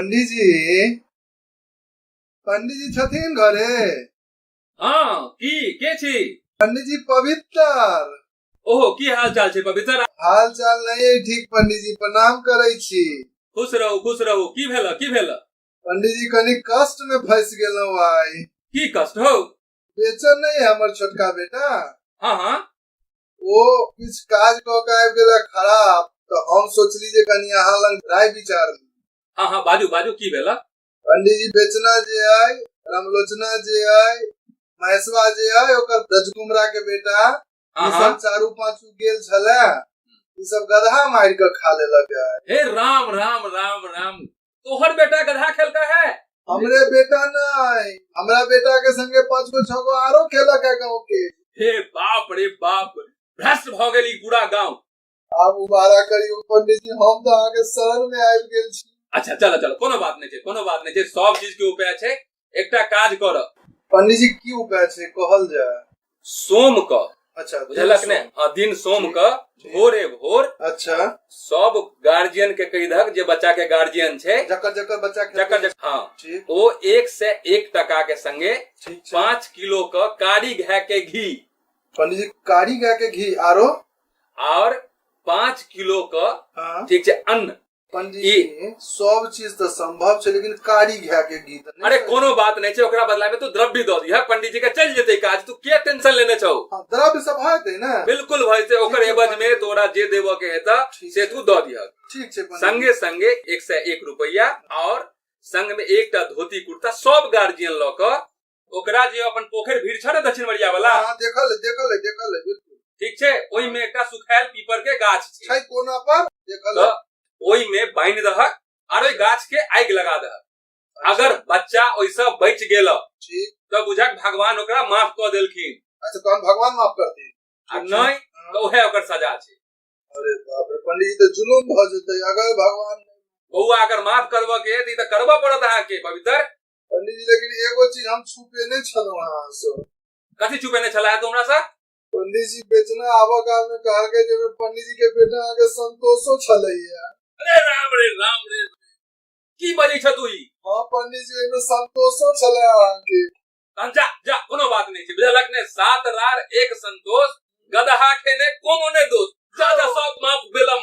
पंडित जी छथिन घरे? हाँ के छी? पंडित जी पवित्र। ओहो की हाल चाल छै पवित्र? हाल चाल नहीं है ठीक पंडित जी, प्रणाम करे छी। खुश रहू की भेल? पंडित जी कनी कष्ट में फंस गेलौ आई। की कष्ट हो? बेचन नहीं है हमर छोटका बेटा। हाँ वो किछ काज क के आबि गेला खराब, तो हम सोचली जे कनी अहाँ लग राय विचार ली। हाँ बाजू की भेला? पंडित जी बेचना जे आई, रामलोचना जे आई, महेशवा जे आई, ओकर रजकुमरा के बेटा ई सब चारू पांचू गेल छले, ई सब गधा मार के खा लेलक है। हे राम तोहर बेटा गधा खेलका है? हमरे बेटा नहीं, हमरा बेटा के संगे 5 गो 6 गो आरो खेलक है गांव के। हे बाप रे बाप, भ्रष्ट भ गेली पूरा गांव। आप उबारा करियो पंडित जी, हम तो आगे शरण में आबि गेल छी। अच्छा चलो कोनो बात नहीं छै, सब चीज के उपाय छै। एकटा काज कर पंडित जी, की उपाय छै कहल जाय? सोम क, अच्छा बुझलक ने? हाँ, दिन सोम क भोरे भोर अच्छा सब गार्जियन के कहि दहक जे बच्चा के गार्जियन छै, जकर बच्चा हाँ ओ 1 से 1 टका के संगे 5 किलो क कारी गाय के घी। पंडित जी, कारी गाय के घी और 5 किलो क ठीक छै अन्न। पंडित जी सब चीज तो संभव छै, लेकिन कारी गाय के घी तो अरे कोनो बात नहीं छै, ओकरा बदला में तू द्रव्य दो दिया, पंडित जी के चल जेते काज। तू के टेंशन लेने छौ? द्रव्य सब हेतै ना? बिल्कुल भइते, ओकर एवज में तोरा जे देबो के हेता से तू दो दिया। ठीक छै। संगे संगे 1 से 1 रुपया और संग में एकटा धोती कुर्ता सब गार्जियन ल क ओकरा जे अपन पोखर भीड़ छ ने दक्षिण मरिया वाला, हां देखल बिल्कुल ठीक छै। ओइ में एकटा सुखायल पीपर के गाछ छै कोना पर, देखल ओइ में बांध दहक और ओइ गाछ के आगि लगा दहक। अगर बच्चा ओइसे बच गेल तो बुझक भगवान ओकरा माफ क देलखिन। अच्छा, तो हम भगवान माफ कर दी? नहीं तो ओहे ओकर सजा छै। अरे बाप रे पंडित जी, तो जुलुम भ जते अगर भगवान बउआ अगर माफ करबो के त ई त करबो पड़त अहाँ के पवित्र। पंडित जी, लेकिन एगो चीज हम छुपेने छलौ अहाँ से। कथि छुपेने छला है तुमरा से? पंडित जी बेचना आवा काल में कहल के जे पंडित जी के बेटा आगे संतोषो छलैया। अरे राम रे की बजै छ तू? हां पंडित जी, में संतोषो छलै अहाँ के। जा कोनो बात नहीं छै, बुझलक ने? 7 रार 1 संतोष, गदहा खेने कोनो ने दोष। जा सब माफ भेला।